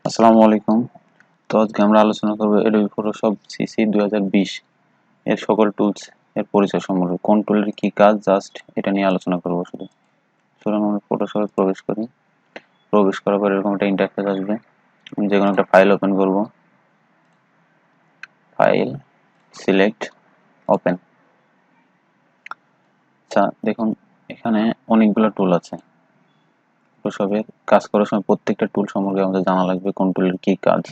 আসসালামু আলাইকুম। তো আজকে আমরা আলোচনা করব Adobe Photoshop CC 2020 এর সকল টুলস এর পরিচয় সম্পর্কে। কোন টুলের কি কাজ জাস্ট এটা নিয়ে আলোচনা করব শুধু। চলুন আমরা ফটোশপে প্রবেশ করি। প্রবেশ করার পর এরকম একটা ইন্টারফেস আসবে। আমি যে কোনো একটা ফাইল ওপেন করব। File, select, open. আচ্ছা দেখুন এখানে অনেকগুলো টুল আছে। ফটোশপে কাজ করার সময় প্রত্যেকটা টুল সম্পর্কে আমাদের জানা লাগবে কোন টুলের কি কাজ।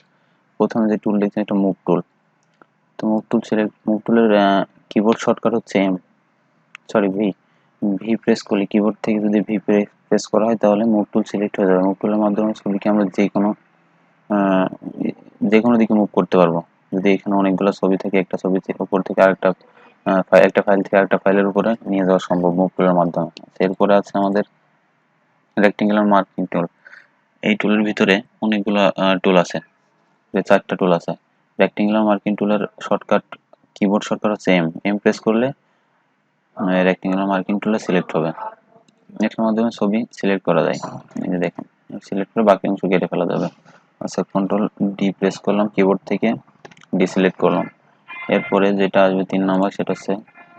প্রথমে যে টুল দেখছেন এটা মুভ টুল। তো মুভ টুলের কিবোর্ড শর্টকাট হচ্ছে ভি প্রেস করলে কিবোর্ড থেকে যদি ভি প্রেস করা হয় তাহলে মুভ টুল সিলেক্ট হয়ে যাবে। মুভ টুলের মাধ্যমে ছবিকে আমরা যে কোনো দিকে মুভ করতে পারবো। যদি এখানে অনেকগুলো ছবি থেকে একটা ছবি উপর থেকে আরেকটা একটা ফাইল থেকে আরেকটা ফাইলের উপরে নিয়ে যাওয়া সম্ভব মুভ টুলের মাধ্যমে। এরপরে আছে আমাদের রেক্টেঙ্গুলার মার্কিং টুল। এই টুলের ভিতরে অনেকগুলো টুল আছে, চারটা টুল আছে। রেক্টেঙ্গুলার মার্কিং টুলের শর্টকাট কিবোর্ড শর্টকাট হচ্ছে এম প্রেস করলে রেক্টেঙ্গুলার মার্কিং টুলে সিলেক্ট হবে। এটার মাধ্যমে ছবি সিলেক্ট করা যায়। এই যে দেখেন সিলেক্ট করে বাকি অংশ কেটে ফেলা যাবে। আচ্ছা কন্ট্রোল ডি প্রেস করলাম, কিবোর্ড থেকে ডিসিলেক্ট করলাম। এরপরে যেটা আসবে 3 নম্বর সেটা হচ্ছে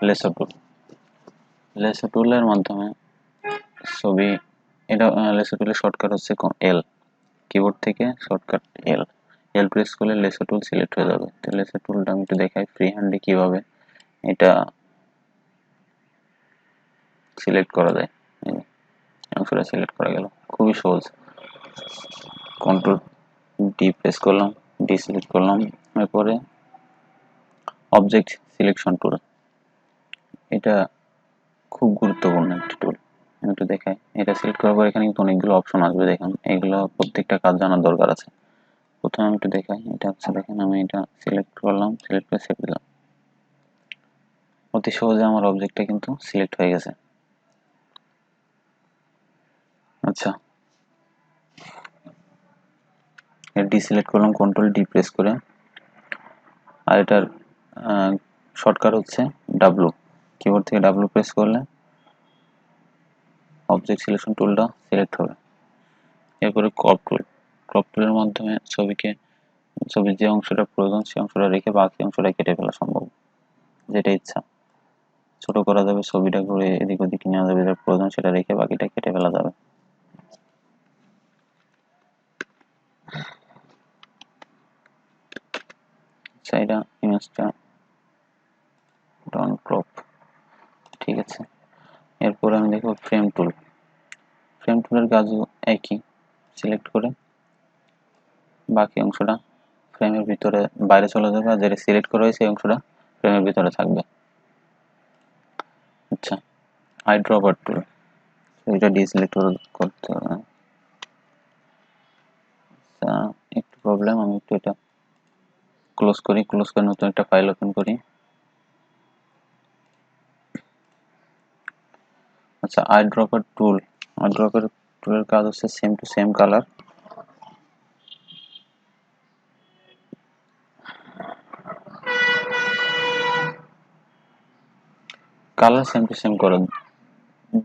লেসো টুল। লেসো টুলের মাধ্যমে ছবি এটা লেসো টুলের শর্টকাট হচ্ছে এল। কিবোর্ড থেকে শর্টকাট এল প্রেস করলে লেসো টুল সিলেক্ট হয়ে যাবে। তো লেসো টুলটা আমি একটু দেখাই ফ্রি হ্যান্ডে কিভাবে এটা সিলেক্ট করা যায়। অংশটা সিলেক্ট করা গেল, খুবই সহজ। কন্ট্রোল ডি প্রেস করলাম, ডিসিলেক্ট করলাম। এরপরে অবজেক্ট সিলেকশন টুল, এটা খুব গুরুত্বপূর্ণ একটা টুল। আমি একটু দেখাই। এটা সিলেক্ট করার পর এখানে কিন্তু অনেকগুলো অপশন আসবে। দেখেন এগুলো প্রত্যেকটা কাজ জানার দরকার আছে। প্রথমে আমি একটু দেখাই। এটা হচ্ছে দেখেন আমি এটা সিলেক্ট করলাম, সিলেক্ট করে সেভ দিলাম। অতি সহজে আমার অবজেক্টটা কিন্তু সিলেক্ট হয়ে গেছে। আচ্ছা ডিসিলেক্ট করলাম কন্ট্রোল ডি প্রেস করে। আর এটার শর্টকাট হচ্ছে ডাব্লু। কিবোর্ড থেকে ডাব্লু প্রেস করলে অবজেক্ট সিলেকশন টুলটা সিলেক্ট হবে। এরপরে ক্রপ টুল। ক্রপ টুলের মাধ্যমে ছবির যে অংশটা প্রয়োজন সেই অংশটা রেখে বাকি অংশটা কেটে ফেলা সম্ভব, যেটা ইচ্ছা। ছোট করা যাবে, ছবিটা ঘুরে এদিক ওদিক নেওয়া যাবে, যেটা প্রয়োজন সেটা রেখে বাকিটা কেটে ফেলা যাবে। আচ্ছা এটা ইমেজটা ডাউন ক্রপ, ঠিক আছে। এরপরে আমি দেখব ফ্রেম টুল। ফ্রেম টুলের কাজও একই। সিলেক্ট করে বাকি অংশটা ফ্রেমের ভিতরে বাইরে চলে যাবে, আর যেটা সিলেক্ট করা হয়েছে সেই অংশটা ফ্রেমের ভিতরে থাকবে। আচ্ছা আই ড্রপার টুল, এটা ডিসিলেক্ট করতে হবে। আচ্ছা একটু প্রবলেম, আমি একটু এটা ক্লোজ করি। ক্লোজ করে নতুন একটা ফাইল ওপেন করি। আচ্ছা আই ড্রপার টুলের কাজ হচ্ছে same to same colour. Colour same to same করো।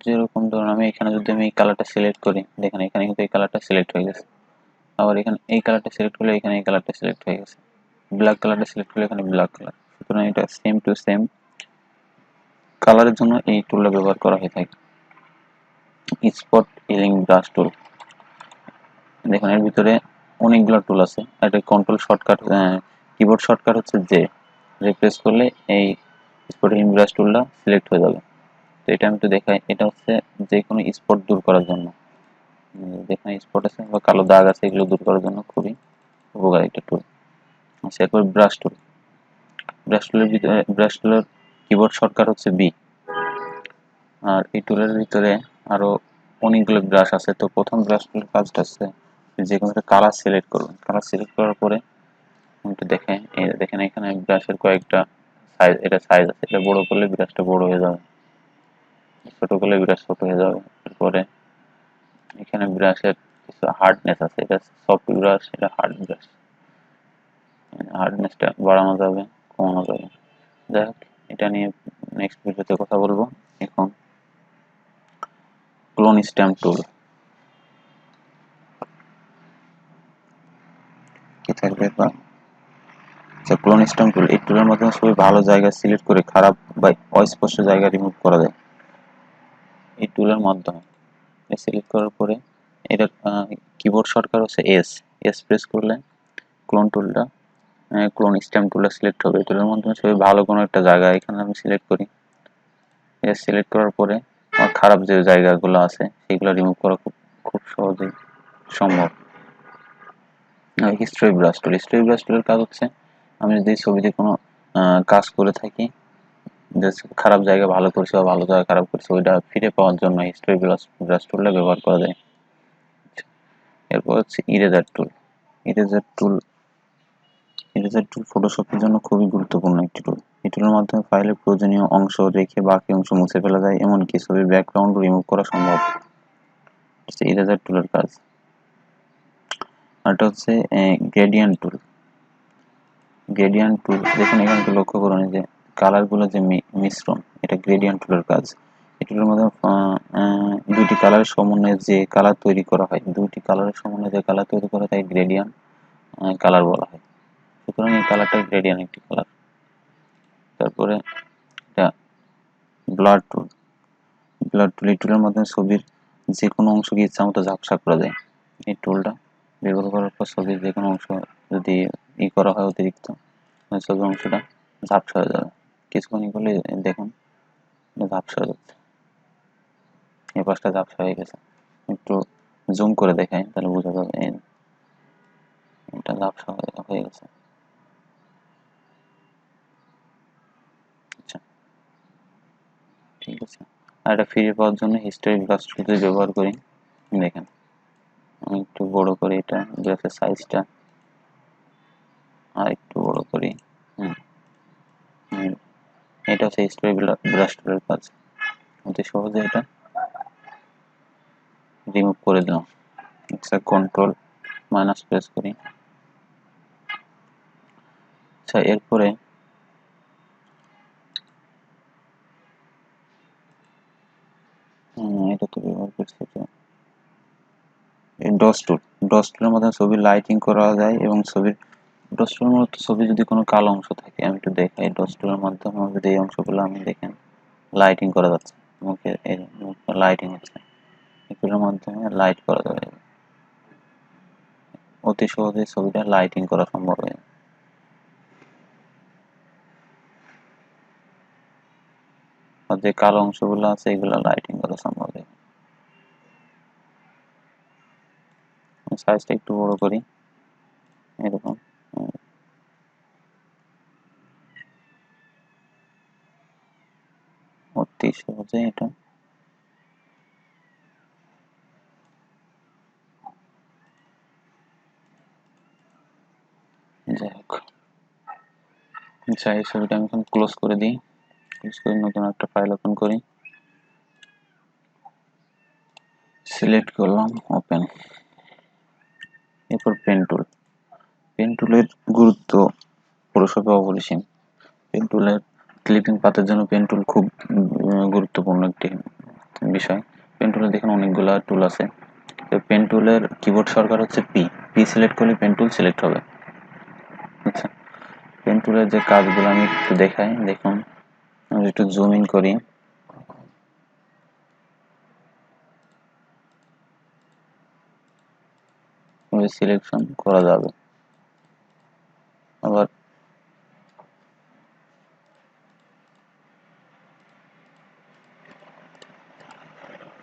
যেরকম ধরুন আমি এখানে যদি আমি এই কালারটা সিলেক্ট করি, দেখেন এখানে কিন্তু এই কালারটা সিলেক্ট হয়ে গেছে। আবার এখানে এই কালারটা সিলেক্ট করলে এখানে এই কালারটা সিলেক্ট হয়ে গেছে। ব্ল্যাক কালারটা সিলেক্ট করলে এখানে ব্ল্যাক কালার। সুতরাং এটা সেম টু সেম কালারের জন্য এই টুলটা ব্যবহার করা হয়ে থাকে। স্পট ইলিং ব্রাশ টুল, দেখুন এর ভিতরে অনেকগুলো টুল আছে। একটা কন্ট্রোল শর্টকাট, কিবোর্ড শর্টকাট হচ্ছে যে প্রেস করলে এই স্পট ইলিং ব্রাশ টুলটা সিলেক্ট হয়ে যাবে। তো এটা আমি একটু দেখাই। এটা হচ্ছে যে কোনো স্পট দূর করার জন্য, যেখানে স্পট আছে বা কালো দাগ আছে এগুলো দূর করার জন্য খুবই উপকারী একটা টুল। আচ্ছা এরপর ব্রাশ টুলের কিবোর্ড শর্টকাট হচ্ছে বি। আর এই টুলের ভিতরে আরো অনেকগুলো ব্রাশ আছে। তো প্রথম ব্রাশ টুলের কাজটা হচ্ছে যে কোনো একটা কালার সিলেক্ট করুন। কালার সিলেক্ট করার পরে একটু দেখেন এখানে ব্রাশের কয়েকটা সাইজ, এটা সাইজ আছে। এটা বড় করলে ব্রাশটা বড় হয়ে যাবে, ছোট করলে ব্রাশ ছোট হয়ে যাবে। এরপরে এখানে ব্রাশের কিছু হার্ডনেস আছে, এটা সফট ব্রাশ, এটা হার্ড ব্রাশ। হার্ডনেসটা বাড়ানো যাবে, কমানো যাবে। যাই হোক এটা নিয়ে নেক্সট ভিডিওতে কথা বলবো। এখন ক্লোন স্ট্যাম্প টুল। থাকবে বা ক্লোন স্ট্যাম্প টুল, এই টুলের মাধ্যমে ছবি ভালো জায়গা সিলেক্ট করে খারাপ বা অস্পষ্ট জায়গা রিমুভ করা যায় এই টুলের মাধ্যমে। সিলেক্ট করার পরে এটা কিবোর্ড শর্টকাট হচ্ছে এস প্রেস করলে ক্লোন টুলটা ক্লোন স্ট্যাম্প টুলটা সিলেক্ট হবে। এই টুলের মাধ্যমে ছবি ভালো কোনো একটা জায়গা এখানে আমি সিলেক্ট করি। এটা সিলেক্ট করার পরে আমার খারাপ যে জায়গাগুলো আছে সেগুলো রিমুভ করা খুব খুব সহজেই সম্ভব। স্ট্রেট ব্রাশ টুল, স্ট্রেট ব্রাশ টুলের কাজ হচ্ছে আমি যদি ছবিতে কোনো কাজ করে থাকি, যে খারাপ জায়গা ভালো করছে বা ভালো জায়গা খারাপ করছে, ওইটা ফিরে পাওয়ার জন্য স্ট্রেট ব্রাশ টুলটা ব্যবহার করা যায়। এরপর হচ্ছে ইরেজার টুল। ইরেজার টুল ফটোশপের জন্য খুবই গুরুত্বপূর্ণ একটি টুল। এই টুলের মাধ্যমে ফাইলের প্রয়োজনীয় অংশ রেখে বাকি অংশ মুছে ফেলা যায়, এমনকি ছবির ব্যাকগ্রাউন্ড রিমুভ করা সম্ভব। ইরেজার টুলের কাজ। আরটা হচ্ছে গ্রেডিয়েন্ট টুল। গ্রেডিয়েন্ট টুল দেখুন এখানে লক্ষ্য করুন যে কালারগুলো যে মিশ্রণ, এটা গ্রেডিয়েন্ট টুলের কাজ। এই টুলের মধ্যে দুইটি কালারের সমন্বয়ে যে কালার তৈরি করা হয়, দুইটি কালারের সমন্বয়ে যে কালার তৈরি করা হয় তাই গ্রেডিয়েন্ট কালার বলা হয়। সুতরাং এই কালারটা গ্রেডিয়েন্ট একটি কালার। তারপরে এটা ব্লার টুল। ব্লার টুল, এই টুলের মাধ্যমে ছবির যে কোনো অংশকে ইচ্ছা মতো ঝাপসা করা যায়। এই টুলটা ব্যবহার করার পর ছবির যে কোনো অংশ যদি করা হয় অতিরিক্ত, ছবির অংশটা ঝাপসা হয়ে যাবে। কিছুক্ষণ করলে দেখুন ঝাপসা হয়ে যাচ্ছে, এই পাশটা ঝাপসা হয়ে গেছে। একটু জুম করে দেখাই তাহলে বোঝা যাবে এটা ঝাপসা হয়ে গেছে। আচ্ছা ঠিক আছে। আর এটা ফিরে পাওয়ার জন্য হিস্টোরি ব্রাশ টুল ব্যবহার করি। দেখেন আমি একটু বড় করি, এটা গ্রাফের সাইজটা আর একটু বড় করি। এটা হচ্ছে হিস্টোরি ব্রাশ টুলের কাজ। অতি সহজে এটা রিমুভ করে দিলাম। আচ্ছা কন্ট্রোল মাইনাস প্রেস করি। আচ্ছা এরপরে এটা তো ব্যবহার করছি, ডস টুল। ডস টুলের মাধ্যমে ছবির লাইটিং করা যায় এবং ডস টুলের মধ্যে ছবি যদি কোনো কালো অংশ থাকে, আমি একটু দেখাই। ডস টুলের মাধ্যমে যদি এই অংশগুলো আমি দেখেন লাইটিং করা যাচ্ছে, মুখে লাইটিং হচ্ছে, এগুলোর মাধ্যমে লাইট করা যাবে, অতি সহজে ছবিটা লাইটিং করা সম্ভব হয়। আর যে কালো অংশগুলো আছে এগুলো লাইটিং করা সম্ভব হয়। সাইজটা একটু বড় করি, এরকম অতি সহজে এটা যাই হোক। আচ্ছা এই ছবিটা আমি এখন ক্লোজ করে দিই। ক্লোজ করে নতুন একটা ফাইল ওপেন করি, সিলেক্ট করলাম, ওপেন। এরপর পেন টুল। পেন টুলের গুরুত্ব ফটোশপে অপরিসীম। পেন টুলের ক্লিপিং পাতের জন্য পেন টুল খুব গুরুত্বপূর্ণ একটি বিষয়। পেন টুলে দেখুন অনেকগুলা টুল আছে। পেন টুলের কিবোর্ড শর্টকাট হচ্ছে পি সিলেক্ট করলে পেন টুল সিলেক্ট হবে। আচ্ছা পেন টুলের যে কাজগুলো আমি একটু দেখাই, দেখুন আমি একটু জুম ইন করি, সিলেকশন করা যাবে। আবার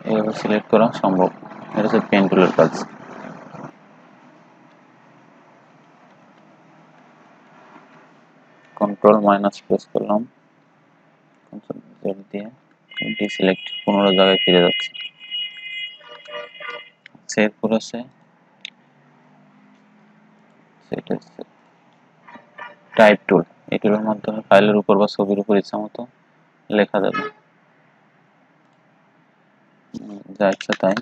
এভাবে সিলেক্ট করা সম্ভব। এটা হচ্ছে পেন টুলের কাজ। কন্ট্রোল মাইনাস প্রেস করলাম, কন্ট্রোল জেড দিয়ে ডিসিলেক্ট, 15 জায়গায় ফিরে যাচ্ছে। সেভ করেছে, সেটা হচ্ছে টাইপ টুল। এই টুলের মাধ্যমে ফাইলের উপর বা ছবির উপর ইচ্ছা মতো লেখা যাবে, যা ইচ্ছা তাই।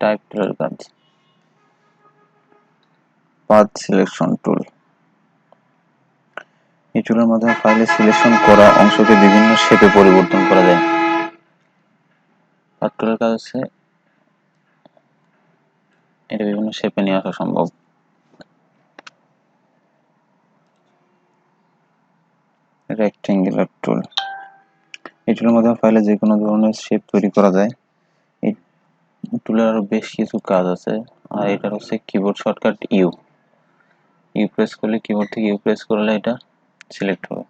টাইপ টুলের কাজ। Path selection tool. এই টুলের মাধ্যমে ফাইলে সিলেকশন করা অংশকে বিভিন্ন শেপে পরিবর্তন করা যায়। পাথ টুলের কাজ হচ্ছে এটা বিভিন্ন শেপে নিয়ে আসা সম্ভব। রেক্টেঙ্গুলার টুল, এই টুলের মাধ্যমে ফাইলে যে কোনো ধরনের শেপ তৈরি করা যায়। এই টুলের আরো বেশ কিছু কাজ আছে। আর এটা হচ্ছে কিবোর্ড শর্টকাট ইউ প্রেস করলে, কিবোর্ড থেকে ইউ প্রেস করলে এটা সিলেক্ট হবে।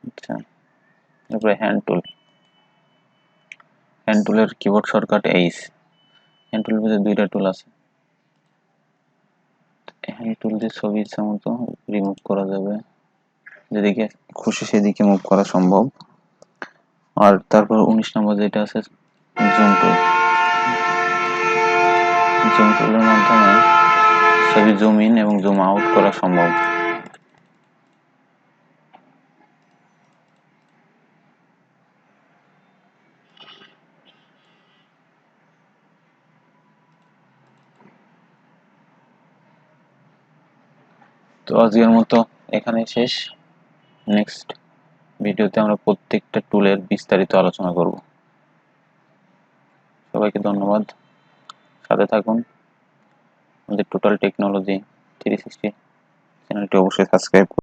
আচ্ছা, তারপরে হ্যান্ড টুলের কিবোর্ড শর্টকাট এইচ। হ্যান্ড টুলের ভিতরে দুইটা টুল আছে। হ্যান্ড টুল দিয়ে ছবি ইচ্ছা মতো রিমুভ করা যাবে, যেদিকে খুশি সেদিকে মুভ করা সম্ভব। আর তারপর 19 নম্বর যেটা আছে জুম টুলের মাধ্যমে ছবি জুম ইন এবং জুম আউট করা সম্ভব। তো আজকের মতো এখানেই শেষ। নেক্সট ভিডিওতে আমরা প্রত্যেকটা টুলের বিস্তারিত আলোচনা করব। সবাইকে ধন্যবাদ, সাথে থাকুন। আমাদের টোটাল টেকনোলজি 360 চ্যানেলটি অবশ্যই সাবস্ক্রাইব করুন।